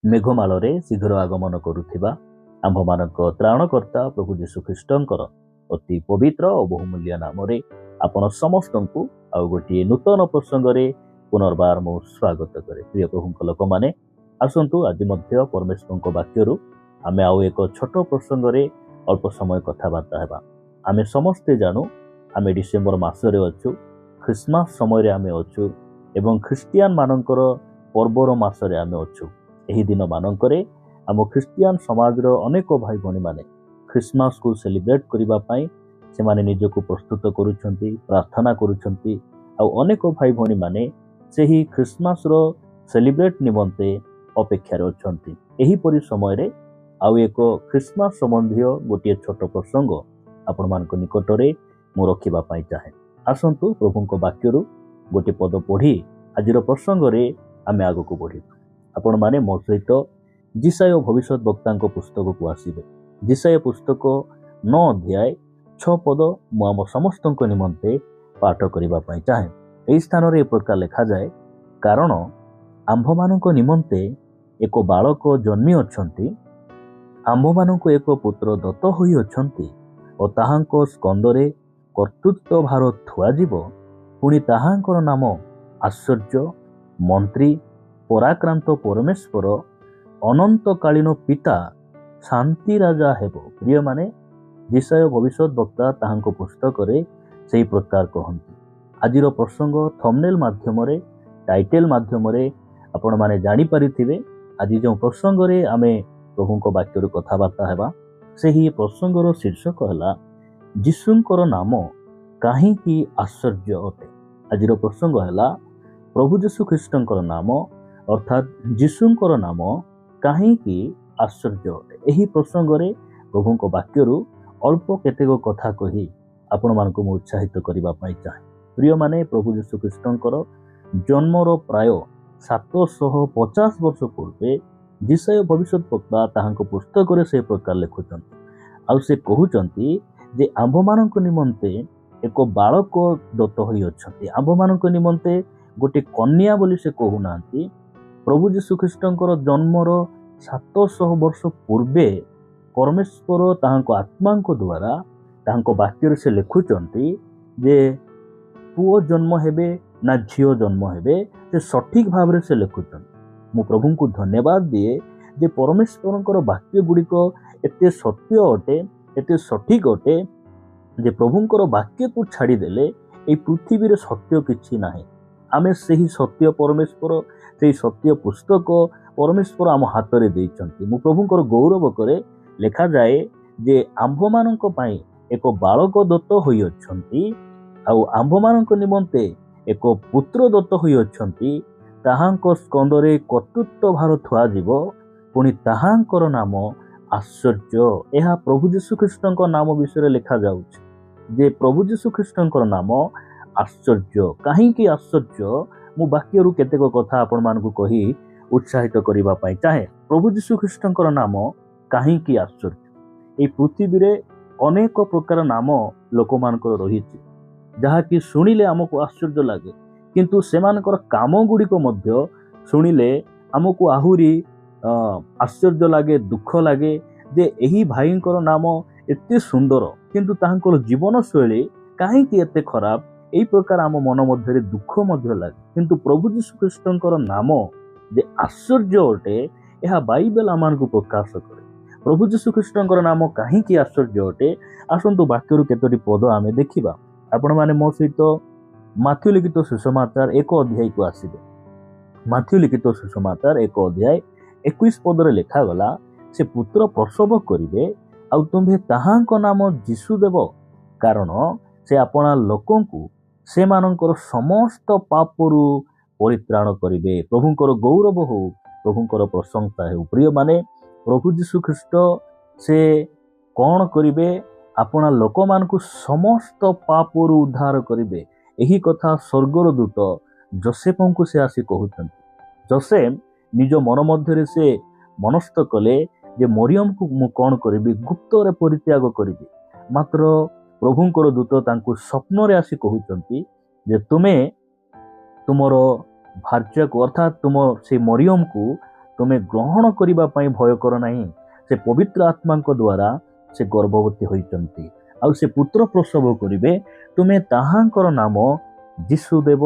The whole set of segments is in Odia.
ମେଘମାଳରେ ଶୀଘ୍ର ଆଗମନ କରୁଥିବା ଆମ୍ଭମାନଙ୍କ ତ୍ରାଣକର୍ତ୍ତା ପ୍ରଭୁ ଯୀଶୁଖ୍ରୀଷ୍ଟଙ୍କର ଅତି ପବିତ୍ର ଓ ବହୁମୂଲ୍ୟ ନାମରେ ଆପଣ ସମସ୍ତଙ୍କୁ ଆଉ ଗୋଟିଏ ନୂତନ ପ୍ରସଙ୍ଗରେ ପୁନର୍ବାର ମୁଁ ସ୍ୱାଗତ କରେ। ପ୍ରିୟ ପ୍ରଭୁଙ୍କ ଲୋକମାନେ, ଆସନ୍ତୁ ଆଜି ମଧ୍ୟ ପରମେଶ୍ୱରଙ୍କ ବାକ୍ୟରୁ ଆମେ ଆଉ ଏକ ଛୋଟ ପ୍ରସଙ୍ଗରେ ଅଳ୍ପ ସମୟ କଥାବାର୍ତ୍ତା ହେବା। ଆମେ ସମସ୍ତେ ଜାଣୁ ଆମେ ଡିସେମ୍ବର ମାସରେ ଅଛୁ, ଖ୍ରୀଷ୍ଟମାସ ସମୟରେ ଆମେ ଅଛୁ ଏବଂ ଖ୍ରୀଷ୍ଟିଆନ ମାନଙ୍କର ପର୍ବର ମାସରେ ଆମେ ଅଛୁ। ଏହି ଦିନ ମାନଙ୍କରେ ଆମ ଖ୍ରୀଷ୍ଟିଆନ ସମାଜର ଅନେକ ଭାଇ ଭଉଣୀମାନେ ଖ୍ରୀଷ୍ଟମାସକୁ ସେଲିବ୍ରେଟ୍ କରିବା ପାଇଁ ସେମାନେ ନିଜକୁ ପ୍ରସ୍ତୁତ କରୁଛନ୍ତି, ପ୍ରାର୍ଥନା କରୁଛନ୍ତି। ଆଉ ଅନେକ ଭାଇ ଭଉଣୀମାନେ ସେହି ଖ୍ରୀଷ୍ଟମାସର ସେଲିବ୍ରେଟ୍ ନିମନ୍ତେ ଅପେକ୍ଷାରେ ଅଛନ୍ତି। ଏହିପରି ସମୟରେ ଆଉ ଏକ ଖ୍ରୀଷ୍ଟମାସ ସମ୍ବନ୍ଧୀୟ ଗୋଟିଏ ଛୋଟ ପ୍ରସଙ୍ଗ ଆପଣମାନଙ୍କ ନିକଟରେ ମୁଁ ରଖିବା ପାଇଁ ଚାହେଁ। ଆସନ୍ତୁ ପ୍ରଭୁଙ୍କ ବାକ୍ୟରୁ ଗୋଟିଏ ପଦ ପଢ଼ି ଆଜିର ପ୍ରସଙ୍ଗରେ ଆମେ ଆଗକୁ ବଢ଼ିବା। ଆପଣମାନେ ମୋ ସହିତ ଯିଶାୟ ଭବିଷ୍ୟତ ବକ୍ତାଙ୍କ ପୁସ୍ତକକୁ ଆସିବେ। ଯିଶାୟ ପୁସ୍ତକ 9 ଅଧ୍ୟାୟ 6 ପଦ ମୁଁ ଆମ ସମସ୍ତଙ୍କ ନିମନ୍ତେ ପାଠ କରିବା ପାଇଁ ଚାହେଁ। ଏହି ସ୍ଥାନରେ ଏ ପ୍ରକାର ଲେଖାଯାଏ, କାରଣ ଆମ୍ଭମାନଙ୍କ ନିମନ୍ତେ ଏକ ବାଳକ ଜନ୍ମି ଅଛନ୍ତି, ଆମ୍ଭମାନଙ୍କୁ ଏକ ପୁତ୍ର ଦତ୍ତ ହୋଇଅଛନ୍ତି ଓ ତାହାଙ୍କ ସ୍କନ୍ଧରେ କର୍ତ୍ତୃତ୍ୱ ଭାର ଥୁଆଯିବ। ପୁଣି ତାହାଙ୍କର ନାମ ଆଶ୍ଚର୍ଯ୍ୟ, ମନ୍ତ୍ରୀ, ପରାକ୍ରାନ୍ତ ପରମେଶ୍ୱର, ଅନନ୍ତକାଳୀନ ପିତା, ଶାନ୍ତି ରାଜା ହେବ। ପ୍ରିୟମାନେ, ଯିଶାୟ ଭବିଷ୍ୟତ ବକ୍ତା ତାହାଙ୍କ ପୁସ୍ତକରେ ସେହି ପ୍ରକାର କହନ୍ତି। ଆଜିର ପ୍ରସଙ୍ଗ ଥମ୍ବନେଲ୍ ମାଧ୍ୟମରେ, ଟାଇଟେଲ ମାଧ୍ୟମରେ ଆପଣମାନେ ଜାଣିପାରିଥିବେ। ଆଜି ଯେଉଁ ପ୍ରସଙ୍ଗରେ ଆମେ ପ୍ରଭୁଙ୍କ ବାକ୍ୟରୁ କଥାବାର୍ତ୍ତା ହେବା, ସେହି ପ୍ରସଙ୍ଗର ଶୀର୍ଷକ ହେଲା ଯୀଶୁଙ୍କର ନାମ କାହିଁକି ଆଶ୍ଚର୍ଯ୍ୟ ଅଟେ। ଆଜିର ପ୍ରସଙ୍ଗ ହେଲା ପ୍ରଭୁ ଯୀଶୁ ଖ୍ରୀଷ୍ଟଙ୍କର ନାମ ଅର୍ଥାତ୍ ଯୀଶୁଙ୍କର ନାମ କାହିଁକି ଆଶ୍ଚର୍ଯ୍ୟ ଅଟେ। ଏହି ପ୍ରସଙ୍ଗରେ ପ୍ରଭୁଙ୍କ ବାକ୍ୟରୁ ଅଳ୍ପ କେତେକ କଥା କହି ଆପଣମାନଙ୍କୁ ମୁଁ ଉତ୍ସାହିତ କରିବା ପାଇଁ ଚାହେଁ। ପ୍ରିୟମାନେ, ପ୍ରଭୁ ଯୀଶୁ ଖ୍ରୀଷ୍ଟଙ୍କର ଜନ୍ମର ପ୍ରାୟ 750 ବର୍ଷ ପୂର୍ବେ ଯିଶାୟ ଭବିଷ୍ୟତ ବକ୍ତା ତାହାଙ୍କ ପୁସ୍ତକରେ ସେ ପ୍ରକାର ଲେଖୁଛନ୍ତି। ଆଉ ସେ କହୁଛନ୍ତି ଯେ ଆମ୍ଭମାନଙ୍କ ନିମନ୍ତେ ଏକ ବାଳକ ଦତ୍ତ ହୋଇଅଛନ୍ତି। ଆମ୍ଭମାନଙ୍କ ନିମନ୍ତେ ଗୋଟେ କନ୍ୟା ବୋଲି ସେ କହୁନାହାନ୍ତି। ପ୍ରଭୁ ଯୀଶୁ ଖ୍ରୀଷ୍ଟଙ୍କର ଜନ୍ମର 700 ବର୍ଷ ପୂର୍ବେ ପରମେଶ୍ୱର ତାହାଙ୍କ ଆତ୍ମାଙ୍କ ଦ୍ୱାରା ତାହାଙ୍କ ବାକ୍ୟରେ ସେ ଲେଖୁଛନ୍ତି ଯେ ପୁଅ ଜନ୍ମ ହେବେ ନା ଝିଅ ଜନ୍ମ ହେବେ, ସେ ସଠିକ ଭାବରେ ସେ ଲେଖୁଛନ୍ତି। ମୁଁ ପ୍ରଭୁଙ୍କୁ ଧନ୍ୟବାଦ ଦିଏ ଯେ ପରମେଶ୍ୱରଙ୍କର ବାକ୍ୟ ଗୁଡ଼ିକ ଏତେ ସତ୍ୟ ଅଟେ, ଏତେ ସଠିକ ଅଟେ ଯେ ପ୍ରଭୁଙ୍କର ବାକ୍ୟକୁ ଛାଡ଼ିଦେଲେ ଏହି ପୃଥିବୀରେ ସତ୍ୟ କିଛି ନାହିଁ। ଆମେ ସେହି ସତ୍ୟ ପରମେଶ୍ୱର, ସେହି ସତ୍ୟ ପୁସ୍ତକ ପରମେଶ୍ୱର ଆମ ହାତରେ ଦେଇଛନ୍ତି। ମୁଁ ପ୍ରଭୁଙ୍କର ଗୌରବ କରେ। ଲେଖାଯାଏ ଯେ ଆମ୍ଭମାନଙ୍କ ପାଇଁ ଏକ ବାଳକ ଦତ୍ତ ହୋଇଅଛନ୍ତି, ଆଉ ଆମ୍ଭମାନଙ୍କ ନିମନ୍ତେ ଏକ ପୁତ୍ର ଦତ୍ତ ହୋଇଅଛନ୍ତି, ତାହାଙ୍କ ସ୍କନ୍ଧରେ କର୍ତ୍ତୃତ୍ୱ ଭାର ଥୁଆଯିବ। ପୁଣି ତାହାଙ୍କର ନାମ ଆଶ୍ଚର୍ଯ୍ୟ। ଏହା ପ୍ରଭୁ ଯୀଶୁ ଖ୍ରୀଷ୍ଟଙ୍କ ନାମ ବିଷୟରେ ଲେଖାଯାଉଛି ଯେ ପ୍ରଭୁ ଯୀଶୁ ଖ୍ରୀଷ୍ଟଙ୍କର ନାମ ଆଶ୍ଚର୍ଯ୍ୟ। କାହିଁକି ଆଶ୍ଚର୍ଯ୍ୟ? ମୁଁ ବାକ୍ୟରୁ କେତେକ କଥା ଆପଣମାନଙ୍କୁ କହି ଉତ୍ସାହିତ କରିବା ପାଇଁ ଚାହେଁ। ପ୍ରଭୁ ଯୀଶୁ ଖ୍ରୀଷ୍ଟଙ୍କର ନାମ କାହିଁକି ଆଶ୍ଚର୍ଯ୍ୟ? ଏହି ପୃଥିବୀରେ ଅନେକ ପ୍ରକାର ନାମ ଲୋକମାନଙ୍କର ରହିଛି, ଯାହାକି ଶୁଣିଲେ ଆମକୁ ଆଶ୍ଚର୍ଯ୍ୟ ଲାଗେ, କିନ୍ତୁ ସେମାନଙ୍କର କାମ ଗୁଡ଼ିକ ମଧ୍ୟ ଶୁଣିଲେ ଆମକୁ ଆହୁରି ଆଶ୍ଚର୍ଯ୍ୟ ଲାଗେ, ଦୁଃଖ ଲାଗେ ଯେ ଏହି ଭାଇଙ୍କର ନାମ ଏତେ ସୁନ୍ଦର, କିନ୍ତୁ ତାହାଙ୍କର ଜୀବନଶୈଳୀ କାହିଁକି ଏତେ ଖରାପ। ଏହି ପ୍ରକାର ଆମ ମନ ମଧ୍ୟରେ ଦୁଃଖ ମଧ୍ୟ ଲାଗେ। କିନ୍ତୁ ପ୍ରଭୁ ଯୀଶୁ ଖ୍ରୀଷ୍ଟଙ୍କର ନାମ ଯେ ଆଶ୍ଚର୍ଯ୍ୟ ଅଟେ, ଏହା ବାଇବେଲ ଆମମାନଙ୍କୁ ପ୍ରକାଶ କରେ। ପ୍ରଭୁ ଯୀଶୁ ଖ୍ରୀଷ୍ଟଙ୍କର ନାମ କାହିଁକି ଆଶ୍ଚର୍ଯ୍ୟ ଅଟେ? ଆସନ୍ତୁ ବାକ୍ୟରୁ କେତୋଟି ପଦ ଆମେ ଦେଖିବା। ଆପଣମାନେ ମୋ ସହିତ ମାଥ୍ୟୁ ଲିଖିତ ସୁସମାଚାର 1 ଅଧ୍ୟାୟକୁ ଆସିବେ। ମାଥ୍ୟୁ ଲିଖିତ ସୁସମାଚାର 1 ଅଧ୍ୟାୟ 21 ପଦରେ ଲେଖାଗଲା, ସେ ପୁତ୍ର ପ୍ରସବ କରିବେ ଆଉ ତୁମ୍ଭେ ତାହାଙ୍କ ନାମ ଯୀଶୁ ଦେବ, କାରଣ ସେ ଆପଣା ଲୋକଙ୍କୁ ସେମାନଙ୍କର ସମସ୍ତ ପାପରୁ ପରିତ୍ରାଣ କରିବେ। ପ୍ରଭୁଙ୍କର ଗୌରବ ହଉ, ପ୍ରଭୁଙ୍କର ପ୍ରଶଂସା ହେଉ। ପ୍ରିୟମାନେ, ପ୍ରଭୁ ଯୀଶୁ ଖ୍ରୀଷ୍ଟ ସେ କ'ଣ କରିବେ? ଆପଣା ଲୋକମାନଙ୍କୁ ସମସ୍ତ ପାପରୁ ଉଦ୍ଧାର କରିବେ। ଏହି କଥା ସ୍ୱର୍ଗର ଦୂତ ଯୋସେଫଙ୍କୁ ସେ ଆସି କହୁଛନ୍ତି। ଯୋସେଫ ନିଜ ମନ ମଧ୍ୟରେ ସେ ମନସ୍ଥ କଲେ ଯେ ମରିୟମକୁ ମୁଁ କ'ଣ କରିବି? ଗୁପ୍ତରେ ପରିତ୍ୟାଗ କରିବି। ମାତ୍ର ପ୍ରଭୁଙ୍କର ଦୂତ ତାଙ୍କୁ ସ୍ୱପ୍ନରେ ଆସି କହୁଛନ୍ତି ଯେ ତୁମେ ତୁମର ଭାର୍ଯ୍ୟାକୁ ଅର୍ଥାତ୍ ତୁମ ସେ ମରିୟମକୁ ତୁମେ ଗ୍ରହଣ କରିବା ପାଇଁ ଭୟ କର ନାହିଁ। ସେ ପବିତ୍ର ଆତ୍ମାଙ୍କ ଦ୍ୱାରା ସେ ଗର୍ଭବତୀ ହୋଇଛନ୍ତି ଆଉ ସେ ପୁତ୍ର ପ୍ରସବ କରିବେ। ତୁମେ ତାହାଙ୍କର ନାମ ଯୀଶୁ ଦେବ।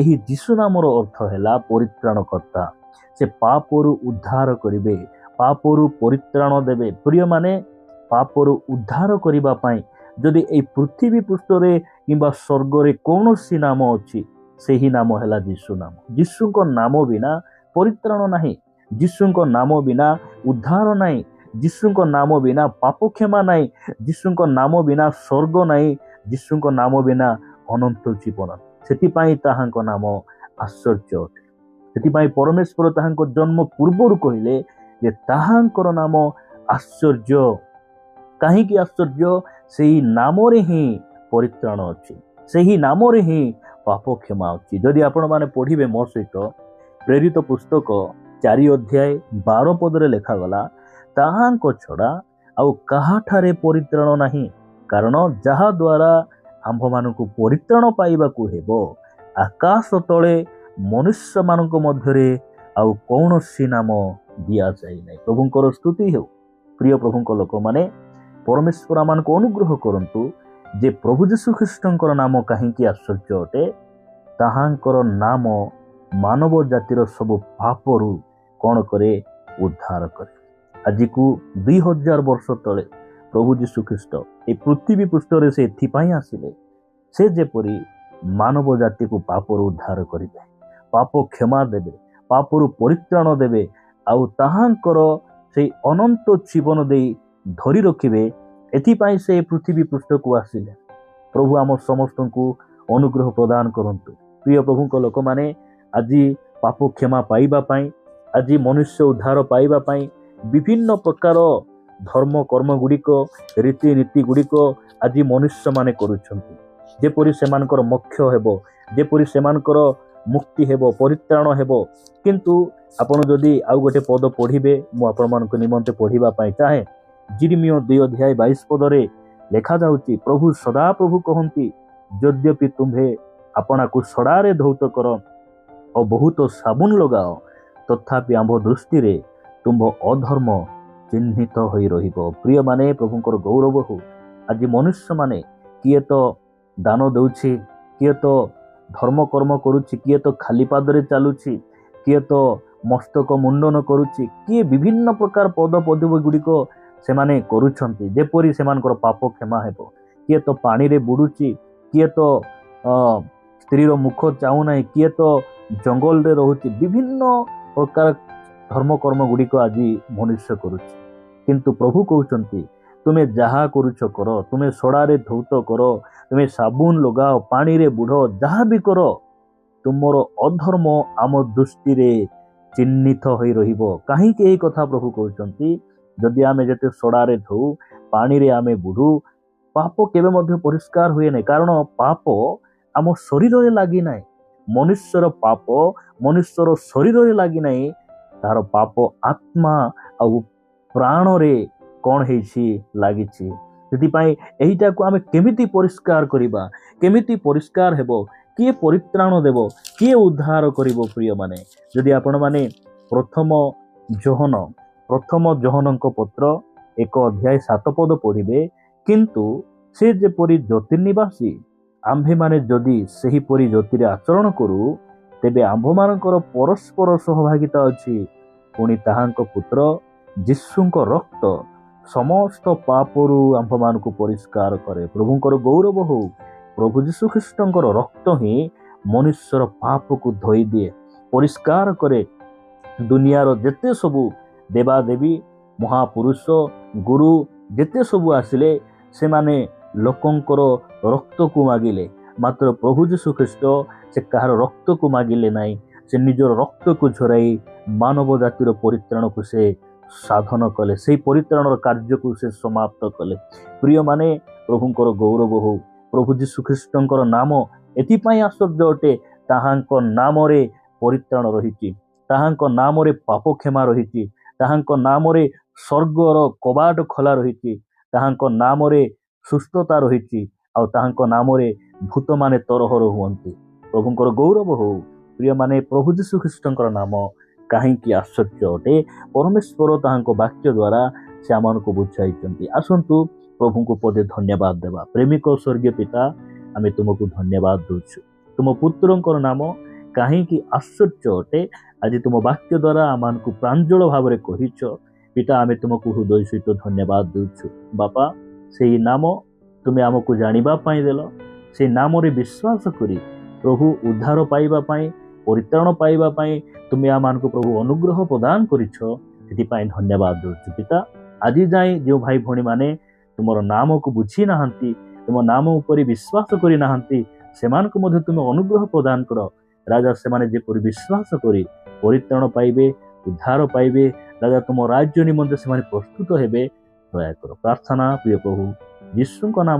ଏହି ଯୀଶୁ ନାମର ଅର୍ଥ ହେଲା ପରିତ୍ରାଣକର୍ତ୍ତା। ସେ ପାପରୁ ଉଦ୍ଧାର କରିବେ, ପାପରୁ ପରିତ୍ରାଣ ଦେବେ। ପ୍ରିୟମାନେ, ପାପରୁ ଉଦ୍ଧାର କରିବା ପାଇଁ ଯଦି ଏହି ପୃଥିବୀ ପୃଷ୍ଠରେ କିମ୍ବା ସ୍ୱର୍ଗରେ କୌଣସି ନାମ ଅଛି, ସେହି ନାମ ହେଲା ଯୀଶୁ ନାମ। ଯୀଶୁଙ୍କ ନାମ ବିନା ପରିତ୍ରାଣ ନାହିଁ, ଯୀଶୁଙ୍କ ନାମ ବିନା ଉଦ୍ଧାର ନାହିଁ, ଯୀଶୁଙ୍କ ନାମ ବିନା ପାପ କ୍ଷମା ନାହିଁ, ଯୀଶୁଙ୍କ ନାମ ବିନା ସ୍ୱର୍ଗ ନାହିଁ, ଯୀଶୁଙ୍କ ନାମ ବିନା ଅନନ୍ତ ଜୀବନ। ସେଥିପାଇଁ ତାହାଙ୍କ ନାମ ଆଶ୍ଚର୍ଯ୍ୟ ଅଟେ। ସେଥିପାଇଁ ପରମେଶ୍ୱର ତାହାଙ୍କ ଜନ୍ମ ପୂର୍ବରୁ କହିଲେ ଯେ ତାହାଙ୍କର ନାମ ଆଶ୍ଚର୍ଯ୍ୟ। କାହିଁକି ଆଶ୍ଚର୍ଯ୍ୟ? ସେହି ନାମରେ ହିଁ ପରିତ୍ରାଣ ଅଛି, ସେହି ନାମରେ ହିଁ ପାପ କ୍ଷମା ଅଛି। ଯଦି ଆପଣମାନେ ପଢ଼ିବେ ମୋ ସହିତ ପ୍ରେରିତ ପୁସ୍ତକ 4 ଅଧ୍ୟାୟ 12 ପଦରେ ଲେଖାଗଲା, ତାହାଙ୍କ ଛଡ଼ା ଆଉ କାହାଠାରେ ପରିତ୍ରାଣ ନାହିଁ, କାରଣ ଯାହା ଦ୍ୱାରା ଆମ୍ଭମାନଙ୍କୁ ପରିତ୍ରାଣ ପାଇବାକୁ ହେବ, ଆକାଶ ତଳେ ମନୁଷ୍ୟମାନଙ୍କ ମଧ୍ୟରେ ଆଉ କୌଣସି ନାମ ଦିଆଯାଇ ନାହିଁ। ପ୍ରଭୁଙ୍କର ସ୍ତୁତି ହେଉ। ପ୍ରିୟ ପ୍ରଭୁଙ୍କ ଲୋକମାନେ, ପରମେଶ୍ୱର ଆମମାନଙ୍କୁ ଅନୁଗ୍ରହ କରନ୍ତୁ ଯେ ପ୍ରଭୁ ଯୀଶୁ ଖ୍ରୀଷ୍ଟଙ୍କର ନାମ କାହିଁକି ଆଶ୍ଚର୍ଯ୍ୟ ଅଟେ। ତାହାଙ୍କର ନାମ ମାନବ ଜାତିର ସବୁ ପାପରୁ କ'ଣ କରେ? ଉଦ୍ଧାର କରେ। ଆଜିକୁ 2000 ବର୍ଷ ତଳେ ପ୍ରଭୁ ଯୀଶୁ ଖ୍ରୀଷ୍ଟ ଏ ପୃଥିବୀ ପୃଷ୍ଠରେ ସେ ଏଥିପାଇଁ ଆସିଲେ, ସେ ଯେପରି ମାନବ ଜାତିକୁ ପାପରୁ ଉଦ୍ଧାର କରିବେ, ପାପ କ୍ଷମା ଦେବେ, ପାପରୁ ପରିତ୍ରାଣ ଦେବେ ଆଉ ତାହାଙ୍କର ସେଇ ଅନନ୍ତ ଜୀବନ ଦେଇ ଧରି ରଖିବେ। ଏଥିପାଇଁ ସେ ପୃଥିବୀ ପୃଷ୍ଠକୁ ଆସିଲେ। ପ୍ରଭୁ ଆମ ସମସ୍ତଙ୍କୁ ଅନୁଗ୍ରହ ପ୍ରଦାନ କରନ୍ତୁ। ପ୍ରିୟ ପ୍ରଭୁଙ୍କ ଲୋକମାନେ, ଆଜି ପାପ କ୍ଷମା ପାଇବା ପାଇଁ, ଆଜି ମନୁଷ୍ୟ ଉଦ୍ଧାର ପାଇବା ପାଇଁ ବିଭିନ୍ନ ପ୍ରକାର ଧର୍ମ କର୍ମ ଗୁଡ଼ିକ, ରୀତିନୀତି ଗୁଡ଼ିକ ଆଜି ମନୁଷ୍ୟମାନେ କରୁଛନ୍ତି, ଯେପରି ସେମାନଙ୍କର ମୋକ୍ଷ ହେବ, ଯେପରି ସେମାନଙ୍କର ମୁକ୍ତି ହେବ, ପରିତ୍ରାଣ ହେବ। କିନ୍ତୁ ଆପଣ ଯଦି ଆଉ ଗୋଟେ ପଦ ପଢ଼ିବେ, ମୁଁ ଆପଣମାନଙ୍କ ନିମନ୍ତେ ପଢ଼ିବା ପାଇଁ ଚାହେଁ। ଜିରିମିୟ 2 ଅଧ୍ୟାୟ 22 ପଦରେ ଲେଖାଯାଉଛି, ପ୍ରଭୁ ସଦାପ୍ରଭୁ କହନ୍ତି, ଯଦ୍ୟପି ତୁମ୍ଭେ ଆପଣାକୁ ସଡ଼ାରେ ଧୌତ କର ଓ ବହୁତ ସାବୁନ ଲଗାଅ, ତଥାପି ଆମ୍ଭ ଦୃଷ୍ଟିରେ ତୁମ୍ଭ ଅଧର୍ମ ଚିହ୍ନିତ ହୋଇ ରହିବ। ପ୍ରିୟମାନେ, ପ୍ରଭୁଙ୍କର ଗୌରବ ହଉ। ଆଜି ମନୁଷ୍ୟମାନେ କିଏ ତ ଦାନ ଦେଉଛି, କିଏ ତ ଧର୍ମକର୍ମ କରୁଛି, କିଏ ତ ଖାଲି ପାଦରେ ଚାଲୁଛି, କିଏ ତ ମସ୍ତକ ମୁଣ୍ଡନ କରୁଛି, କିଏ ବିଭିନ୍ନ ପ୍ରକାର ପଦ ପଦବୀ ଗୁଡ଼ିକ ସେମାନେ କରୁଛନ୍ତି ଯେପରି ସେମାନଙ୍କର ପାପ କ୍ଷମା ହେବ। କିଏ ତ ପାଣିରେ ବୁଡ଼ୁଛି, କିଏ ତ ସ୍ତ୍ରୀର ମୁଖ ଚାହୁଁନାହିଁ, କିଏ ତ ଜଙ୍ଗଲରେ ରହୁଛି। ବିଭିନ୍ନ ପ୍ରକାର ଧର୍ମକର୍ମ ଗୁଡ଼ିକ ଆଜି ମନୁଷ୍ୟ କରୁଛି। କିନ୍ତୁ ପ୍ରଭୁ କହୁଛନ୍ତି, ତୁମେ ଯାହା କରୁଛ କର, ତୁମେ ସଡ଼ାରେ ଧୌତ କର, ତୁମେ ସାବୁନ ଲଗାଅ, ପାଣିରେ ବୁଡ଼, ଯାହା ବି କର, ତୁମର ଅଧର୍ମ ଆମ ଦୃଷ୍ଟିରେ ଚିହ୍ନିତ ହୋଇ ରହିବ। କାହିଁକି ଏହି କଥା ପ୍ରଭୁ କହୁଛନ୍ତି? ଯଦି ଆମେ ଯେତେ ସଡ଼ାରେ ଧୋଉ, ପାଣିରେ ଆମେ ବୁଡ଼ୁ, ପାପ କେବେ ମଧ୍ୟ ପରିଷ୍କାର ହୁଏ ନାହିଁ। କାରଣ ପାପ ଆମ ଶରୀରରେ ଲାଗିନାହିଁ। ମନୁଷ୍ୟର ପାପ ମନୁଷ୍ୟର ଶରୀରରେ ଲାଗିନାହିଁ, ତାହାର ପାପ ଆତ୍ମା ଆଉ ପ୍ରାଣରେ କ'ଣ ହେଇଛି? ଲାଗିଛି। ସେଥିପାଇଁ ଏଇଟାକୁ ଆମେ କେମିତି ପରିଷ୍କାର କରିବା? କେମିତି ପରିଷ୍କାର ହେବ? କିଏ ପରିତ୍ରାଣ ଦେବ? କିଏ ଉଦ୍ଧାର କରିବ? ପ୍ରିୟମାନେ, ଯଦି ଆପଣମାନେ ପ୍ରଥମ ଯୋହନଙ୍କ ପତ୍ର 1 ଅଧ୍ୟାୟ 7 ପଦ ପଢ଼ିବେ, କିନ୍ତୁ ସେ ଯେପରି ଜ୍ୟୋତିର୍ନିବାସୀ, ଆମ୍ଭେମାନେ ଯଦି ସେହିପରି ଜ୍ୟୋତିରେ ଆଚରଣ କରୁ, ତେବେ ଆମ୍ଭମାନଙ୍କର ପରସ୍ପର ସହଭାଗିତା ଅଛି। ପୁଣି ତାହାଙ୍କ ପୁତ୍ର ଯୀଶୁଙ୍କ ରକ୍ତ ସମସ୍ତ ପାପରୁ ଆମ୍ଭମାନଙ୍କୁ ପରିଷ୍କାର କରେ। ପ୍ରଭୁଙ୍କର ଗୌରବ ହଉ। ପ୍ରଭୁ ଯୀଶୁ ଖ୍ରୀଷ୍ଟଙ୍କର ରକ୍ତ ହିଁ ମନୁଷ୍ୟର ପାପକୁ ଧୋଇ ଦିଏ, ପରିଷ୍କାର କରେ। ଦୁନିଆର ଯେତେ ସବୁ ଦେବାଦେବୀ, ମହାପୁରୁଷ, ଗୁରୁ ଯେତେ ସବୁ ଆସିଲେ, ସେମାନେ ଲୋକଙ୍କର ରକ୍ତକୁ ମାଗିଲେ, ମାତ୍ର ପ୍ରଭୁ ଯୀଶୁ ଖ୍ରୀଷ୍ଟ ସେ କାହାର ରକ୍ତକୁ ମାଗିଲେ ନାହିଁ। ସେ ନିଜର ରକ୍ତକୁ ଝରାଇ ମାନବ ଜାତିର ପରିତ୍ରାଣକୁ ସେ ସାଧନ କଲେ, ସେହି ପରିତ୍ରାଣର କାର୍ଯ୍ୟକୁ ସେ ସମାପ୍ତ କଲେ। ପ୍ରିୟମାନେ, ପ୍ରଭୁଙ୍କର ଗୌରବ ହଉ। ପ୍ରଭୁ ଯୀଶୁ ଖ୍ରୀଷ୍ଟଙ୍କର ନାମ ଏଥିପାଇଁ ଆଶ୍ଚର୍ଯ୍ୟ ଅଟେ, ତାହାଙ୍କ ନାମରେ ପରିତ୍ରାଣ ରହିଛି, ତାହାଙ୍କ ନାମରେ ପାପ କ୍ଷମା ରହିଛି, ତାହାଙ୍କ ନାମରେ ସ୍ୱର୍ଗର କବାଟ ଖୋଲା ରହିଛି, ତାହାଙ୍କ ନାମରେ ସୁସ୍ଥତା ରହିଛି, ଆଉ ତାହାଙ୍କ ନାମରେ ଭୂତମାନେ ତରହର ହୁଅନ୍ତି। ପ୍ରଭୁଙ୍କର ଗୌରବ ହଉ। ପ୍ରିୟମାନେ, ପ୍ରଭୁ ଯୀଶୁ ଖ୍ରୀଷ୍ଟଙ୍କର ନାମ କାହିଁକି ଆଶ୍ଚର୍ଯ୍ୟ ଅଟେ। ପରମେଶ୍ୱର ତାହାଙ୍କ ବାକ୍ୟ ଦ୍ୱାରା ସେ ଆମମାନଙ୍କୁ ବୁଝାଇଛନ୍ତି। ଆସନ୍ତୁ ପ୍ରଭୁଙ୍କୁ ପଦେ ଧନ୍ୟବାଦ ଦେବା। ପ୍ରେମିକ ସ୍ୱର୍ଗୀୟ ପିତା, ଆମେ ତୁମକୁ ଧନ୍ୟବାଦ ଦେଉଛୁ। ତୁମ ପୁତ୍ରଙ୍କର ନାମ କାହିଁକି ଆଶ୍ଚର୍ଯ୍ୟ ଅଟେ, ଆଜି ତୁମ ବାକ୍ୟ ଦ୍ୱାରା ଆମମାନଙ୍କୁ ପ୍ରାଞ୍ଜଳ ଭାବରେ କହିଛ। ପିତା, ଆମେ ତୁମକୁ ହୃଦୟ ସହିତ ଧନ୍ୟବାଦ ଦେଉଛୁ। ବାପା, ସେହି ନାମ ତୁମେ ଆମକୁ ଜାଣିବା ପାଇଁ ଦେଲ। ସେହି ନାମରେ ବିଶ୍ୱାସ କରି ପ୍ରଭୁ ଉଦ୍ଧାର ପାଇବା ପାଇଁ, ପରିତ୍ରାଣ ପାଇବା ପାଇଁ ତୁମେ ଆମମାନଙ୍କୁ ପ୍ରଭୁ ଅନୁଗ୍ରହ ପ୍ରଦାନ କରିଛ। ସେଥିପାଇଁ ଧନ୍ୟବାଦ ଦେଉଛୁ। ପିତା, ଆଜି ଯାଏଁ ଯେଉଁ ଭାଇ ଭଉଣୀମାନେ ତୁମର ନାମକୁ ବୁଝି ନାହାନ୍ତି, ତୁମ ନାମ ଉପରେ ବିଶ୍ୱାସ କରିନାହାନ୍ତି, ସେମାନଙ୍କୁ ମଧ୍ୟ ତୁମେ ଅନୁଗ୍ରହ ପ୍ରଦାନ କର। ରାଜା, ସେମାନେ ଯେପରି ବିଶ୍ୱାସ କରି ପରିତ୍ରାଣ ପାଇବେ, ଉଦ୍ଧାର ପାଇବେ, ରାଜା ତୁମ ରାଜ୍ୟ ନିମନ୍ତେ ସେମାନେ ପ୍ରସ୍ତୁତ ହେବେ, ଦୟାକର। ପ୍ରାର୍ଥନା ପ୍ରିୟ ପ୍ରଭୁ ଯୀଶୁଙ୍କ ନାମ